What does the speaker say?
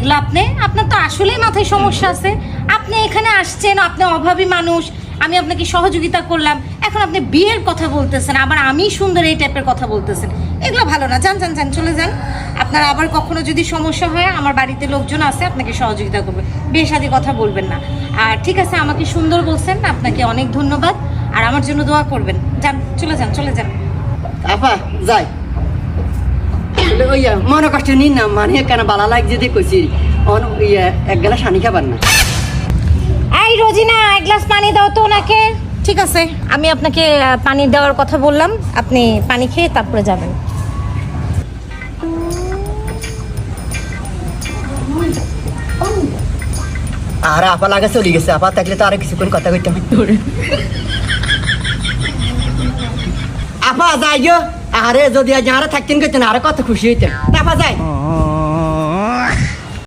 এগুলো আপনার তো আসলেই মাথায় সমস্যা আছে। আপনি এখানে আসছেন, আপনি অভাবী মানুষ, আমি আপনাকে সহযোগিতা করলাম, এখন আপনি বিয়ের কথা বলতেছেন, আবার আমি সুন্দর এই টাইপের কথা বলতেছেন। এগুলো ভালো না। যান যান যান, চলে যান। আপনার আবার কখনো যদি সমস্যা হয়, আমার বাড়িতে লোকজন আছে, আপনাকে সহযোগিতা করবে। বিয়ে শাদী কথা বলবেন না। আর ঠিক আছে, আমাকে সুন্দর বলছেন, আপনাকে অনেক ধন্যবাদ। আর আমার জন্য দোয়া করবেন। যান, চলে যান, চলে যান। আপা যাই ওইয়া মনে কষ্ট নিন না, মানে কেন বালা লাগ যদি কইছি এক গ্লাস পানি খাবার না। এই রোজিনা, এক গ্লাস পানি দাও তো ওনাকে। ঠিক আছে, আমি আপনাকে পানি দেওয়ার কথা বললাম, আপনি পানি খেয়ে তারপরে যাবেন। আর আপা লাগা চলে গেছে, আপা থাকলে তো আরো কিছুক্ষণ কথা কইতাম। আপা যাই গো, আরে যদি আজ আরো থাকতেন কইতেন আরো কত খুশি হইতেন। আপা যাই।